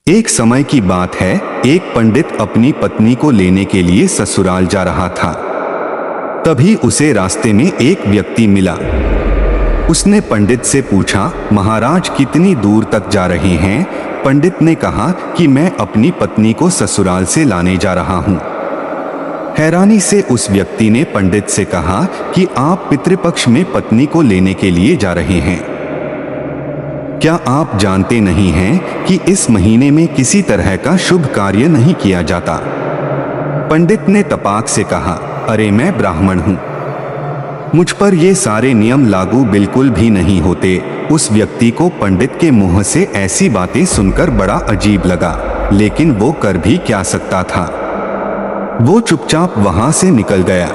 एक समय की बात है, एक पंडित अपनी पत्नी को लेने के लिए ससुराल जा रहा था। तभी उसे रास्ते में एक व्यक्ति मिला। उसने पंडित से पूछा, महाराज कितनी दूर तक जा रहे हैं? पंडित ने कहा कि मैं अपनी पत्नी को ससुराल से लाने जा रहा हूँ। हैरानी से उस व्यक्ति ने पंडित से कहा कि आप पितृपक्ष में पत्नी को लेने के लिए जा रहे हैं। क्या आप जानते नहीं हैं कि इस महीने में किसी तरह का शुभ कार्य नहीं किया जाता? पंडित ने तपाक से कहा, अरे मैं ब्राह्मण हूं, मुझ पर ये सारे नियम लागू बिल्कुल भी नहीं होते। उस व्यक्ति को पंडित के मुंह से ऐसी बातें सुनकर बड़ा अजीब लगा, लेकिन वो कर भी क्या सकता था। वो चुपचाप वहां से निकल गया।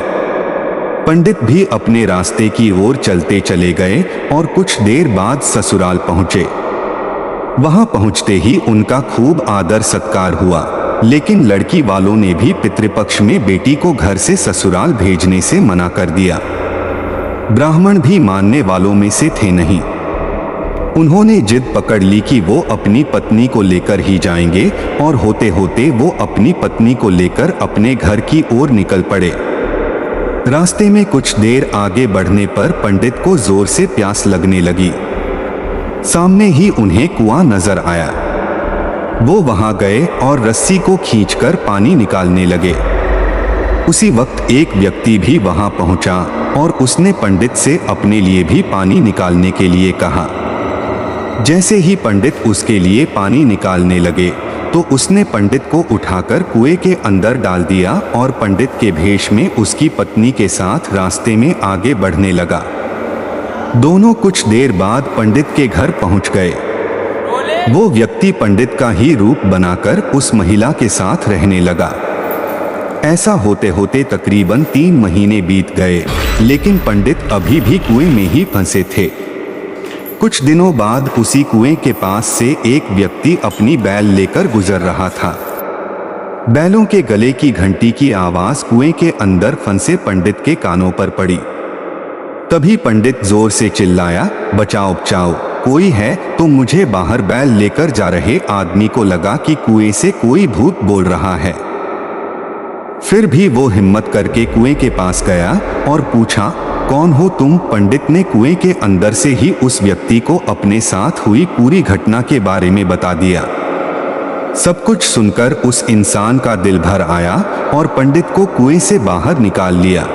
पंडित भी अपने रास्ते की ओर चलते चले गए और कुछ देर बाद ससुराल पहुंचे। वहां पहुंचते ही उनका खूब आदर सत्कार हुआ, लेकिन लड़की वालों ने भी पितृपक्ष में बेटी को घर से ससुराल भेजने से मना कर दिया। ब्राह्मण भी मानने वालों में से थे नहीं। उन्होंने जिद पकड़ ली कि वो अपनी पत्नी को लेकर ही जाएंगे, और होते होते वो अपनी पत्नी को लेकर अपने घर की ओर निकल पड़े। रास्ते में कुछ देर आगे बढ़ने पर पंडित को जोर से प्यास लगने लगी। सामने ही उन्हें कुआं नजर आया। वो वहां गए और रस्सी को खींचकर पानी निकालने लगे। उसी वक्त एक व्यक्ति भी वहां पहुंचा और उसने पंडित से अपने लिए भी पानी निकालने के लिए कहा। जैसे ही पंडित उसके लिए पानी निकालने लगे तो उसने पंडित को उठाकर कुएं के अंदर डाल दिया और पंडित के भेष में उसकी पत्नी के साथ रास्ते में आगे बढ़ने लगा। दोनों कुछ देर बाद पंडित के घर पहुंच गए। वो व्यक्ति पंडित का ही रूप बनाकर उस महिला के साथ रहने लगा। ऐसा होते होते तकरीबन 3 महीने बीत गए, लेकिन पंडित अभी भी कुएं में ही फंसे थे। कुछ दिनों बाद उसी कुएं के पास से एक व्यक्ति अपनी बैल लेकर गुजर रहा था। बैलों के गले की घंटी की आवाज कुएं के अंदर फंसे पंडित के कानों पर पड़ी। तभी पंडित जोर से चिल्लाया, बचाओ बचाओ, कोई है तो मुझे बाहर बैल लेकर जा रहे आदमी को लगा कि कुएं से कोई भूत बोल रहा है। फिर भी वो हिम्मत करके कुएं के पास गया और पूछा, कौन हो तुम? पंडित ने कुएं के अंदर से ही उस व्यक्ति को अपने साथ हुई पूरी घटना के बारे में बता दिया। सब कुछ सुनकर उस इंसान का दिल भर आया और पंडित को कुएं से बाहर निकाल लिया।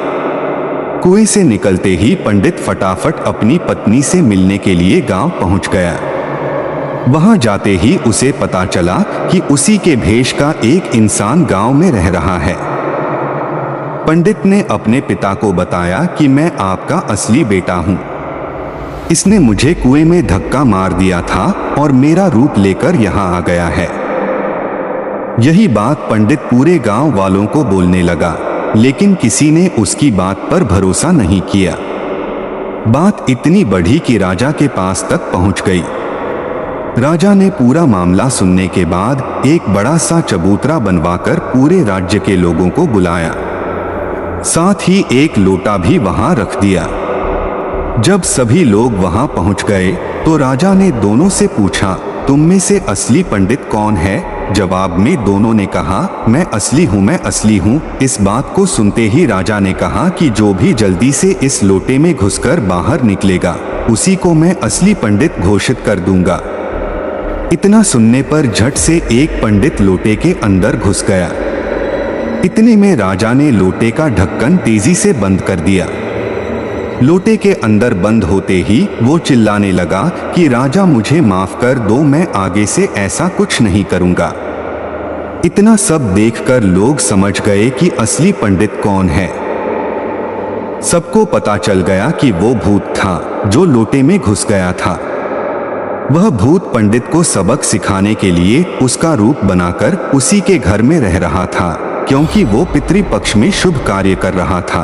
कुएं से निकलते ही पंडित फटाफट अपनी पत्नी से मिलने के लिए गांव पहुंच गया। वहां जाते ही उसे पता चला कि उसी के भेष का एक इंसान गांव में रह रहा है। पंडित ने अपने पिता को बताया कि मैं आपका असली बेटा हूं। इसने मुझे कुएं में धक्का मार दिया था और मेरा रूप लेकर यहां आ गया है। यही बात पंडित पूरे गांव वालों को बोलने लगा, लेकिन किसी ने उसकी बात पर भरोसा नहीं किया। बात इतनी बढ़ी कि राजा के पास तक पहुंच गई। राजा ने पूरा मामला सुनने के बाद एक बड़ा सा चबूतरा बनवाकर पूरे राज्य के लोगों को बुलाया। साथ ही एक लोटा भी वहां रख दिया। जब सभी लोग वहां पहुंच गए तो राजा ने दोनों से पूछा, तुम में से असली पंडित कौन है? जवाब में दोनों ने कहा, मैं असली हूं, मैं असली हूं। इस बात को सुनते ही राजा ने कहा कि जो भी जल्दी से इस लोटे में घुसकर बाहर निकलेगा, उसी को मैं असली पंडित घोषित कर दूंगा। इतना सुनने पर झट से एक पंडित लोटे के अंदर घुस गया। इतने में राजा ने लोटे का ढक्कन तेजी से बंद कर दिया। लोटे के अंदर बंद होते ही वो चिल्लाने लगा कि राजा मुझे माफ कर दो, मैं आगे से ऐसा कुछ नहीं करूंगा। इतना सब देखकर लोग समझ गए कि असली पंडित कौन है। सबको पता चल गया कि वो भूत था जो लोटे में घुस गया था। वह भूत पंडित को सबक सिखाने के लिए उसका रूप बनाकर उसी के घर में रह रहा था, क्योंकि वो पितृपक्ष में शुभ कार्य कर रहा था।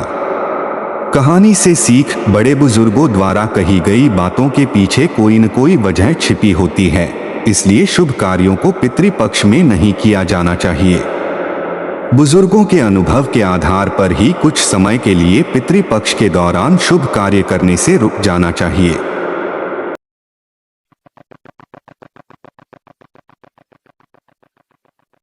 कहानी से सीख, बड़े बुजुर्गों द्वारा कही गई बातों के पीछे कोई न कोई वजह छिपी होती है, इसलिए शुभ कार्यों को पितृपक्ष में नहीं किया जाना चाहिए। बुजुर्गों के अनुभव के आधार पर ही कुछ समय के लिए पितृपक्ष के दौरान शुभ कार्य करने से रुक जाना चाहिए।